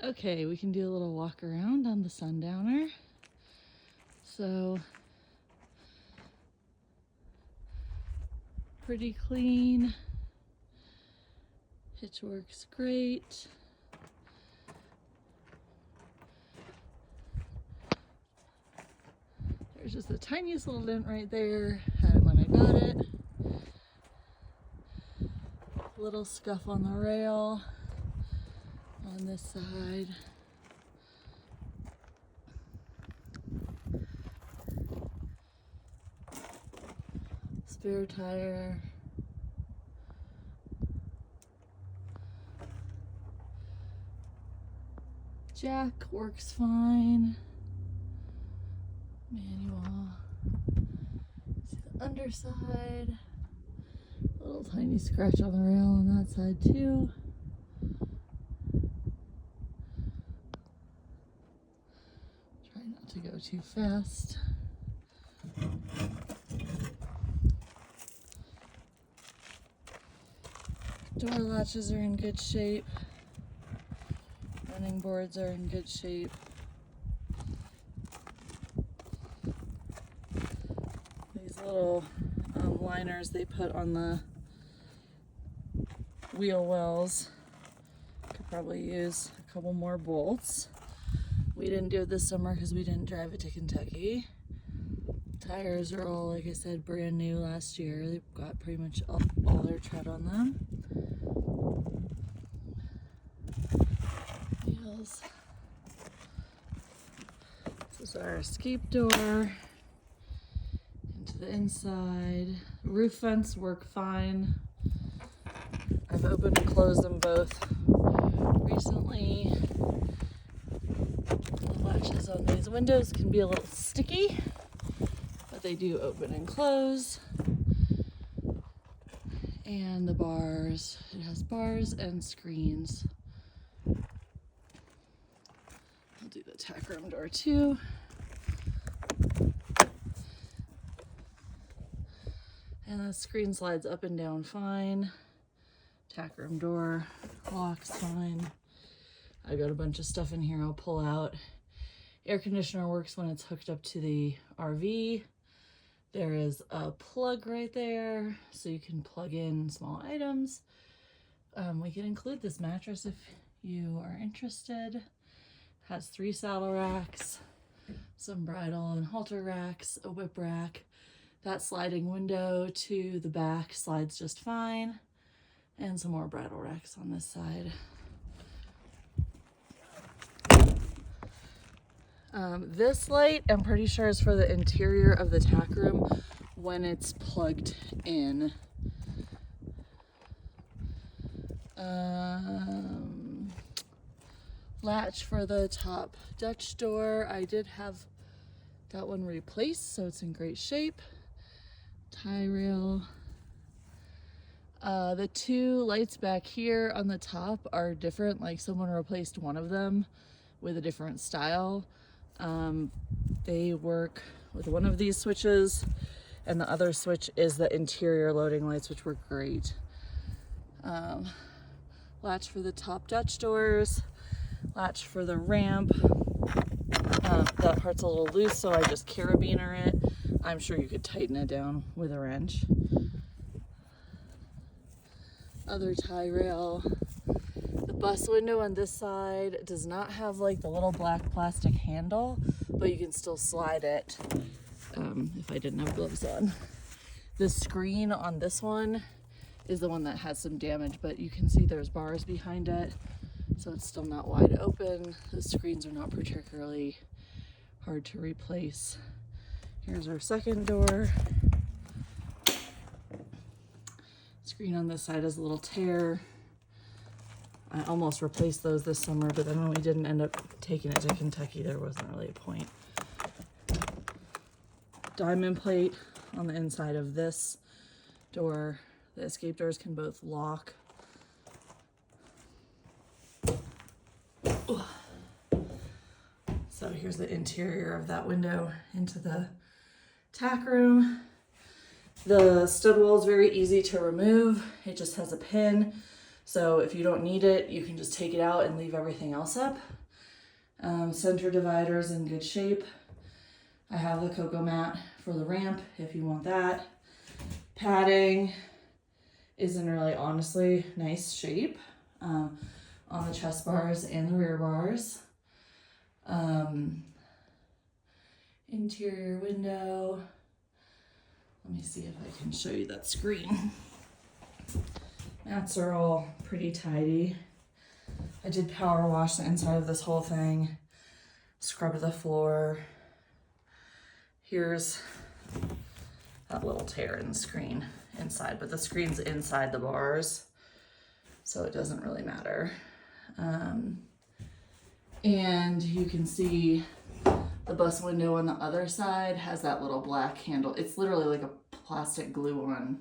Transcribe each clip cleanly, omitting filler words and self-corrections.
Okay, we can do a little walk around on the Sundowner. So, pretty clean. Hitch works great. There's just the tiniest little dent right there. Had it when I got it. Little scuff on the rail on this side. Spare tire. Jack works fine. Manual. See the underside. Little tiny scratch on the rail on that side too. Try not to go too fast. Door latches are in good shape. Running boards are in good shape. These little liners they put on the wheel wells. Could probably use a couple more bolts. We didn't do it this summer because we didn't drive it to Kentucky. Tires are all, like I said, brand new last year. They've got pretty much all their tread on them. Wheels. This is our escape door. Into the inside. Roof vents work fine. I've opened and closed them both recently. The latches on these windows can be a little sticky, but they do open and close. And the bars, it has bars and screens. I'll do the tack room door too. And the screen slides up and down fine. Tack room door locks fine. I got a bunch of stuff in here I'll pull out. Air conditioner works when it's hooked up to the RV. There is a plug right there, so you can plug in small items. We can include this mattress if you are interested. Has 3 saddle racks, some bridle and halter racks, a whip rack. That sliding window to the back slides just fine. And some more bridle racks on this side. This light, I'm pretty sure, is for the interior of the tack room when it's plugged in. Latch for the top Dutch door. I did have that one replaced, so it's in great shape. Tie rail. The 2 lights back here on the top are different, like someone replaced one of them with a different style. They work with one of these switches, and the other switch is the interior loading lights, which work great. Latch for the top Dutch doors, latch for the ramp. That part's a little loose, so I just carabiner it. I'm sure you could tighten it down with a wrench. Other tie rail. The bus window on this side does not have like the little black plastic handle, but you can still slide it if I didn't have gloves on. The screen on this one is the one that has some damage, but you can see there's bars behind it, so it's still not wide open. The screens are not particularly hard to replace. Here's our second door. Screen on this side has a little tear. I almost replaced those this summer, but then when we didn't end up taking it to Kentucky, there wasn't really a point. Diamond plate on the inside of this door. The escape doors can both lock. So here's the interior of that window into the tack room. The stud wall is very easy to remove. It just has a pin. So if you don't need it, you can just take it out and leave everything else up. Center divider's in good shape. I have the cocoa mat for the ramp if you want that. Padding is in really honestly nice shape on the chest bars and the rear bars. Interior window. Let me see if I can show you that screen. Mats are all pretty tidy. I did power wash the inside of this whole thing, scrub the floor. Here's that little tear in the screen inside, but the screen's inside the bars, so it doesn't really matter. And you can see the bus window on the other side has that little black handle. It's literally like a plastic glue-on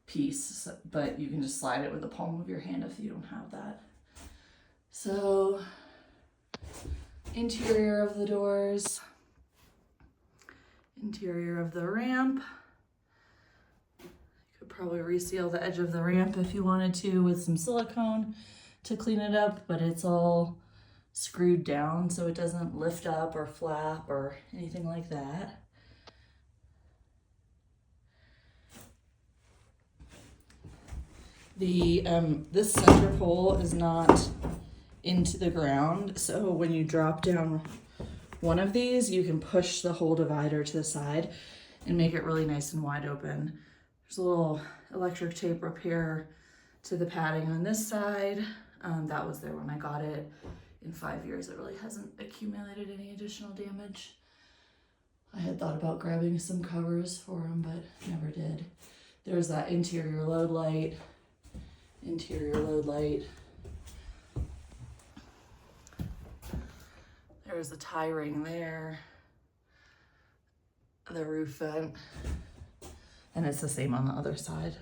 piece, but you can just slide it with the palm of your hand if you don't have that. So, interior of the doors, interior of the ramp. You could probably reseal the edge of the ramp if you wanted to with some silicone to clean it up, but it's all screwed down so it doesn't lift up or flap or anything like that. This center pole is not into the ground, so when you drop down one of these, you can push the whole divider to the side and make it really nice and wide open. There's a little electric tape repair to the padding on this side. That was there when I got it. In 5 years, it really hasn't accumulated any additional damage. I had thought about grabbing some covers for them, but never did. There's that interior load light. Interior load light. There's the tie ring there. The roof vent. And it's the same on the other side.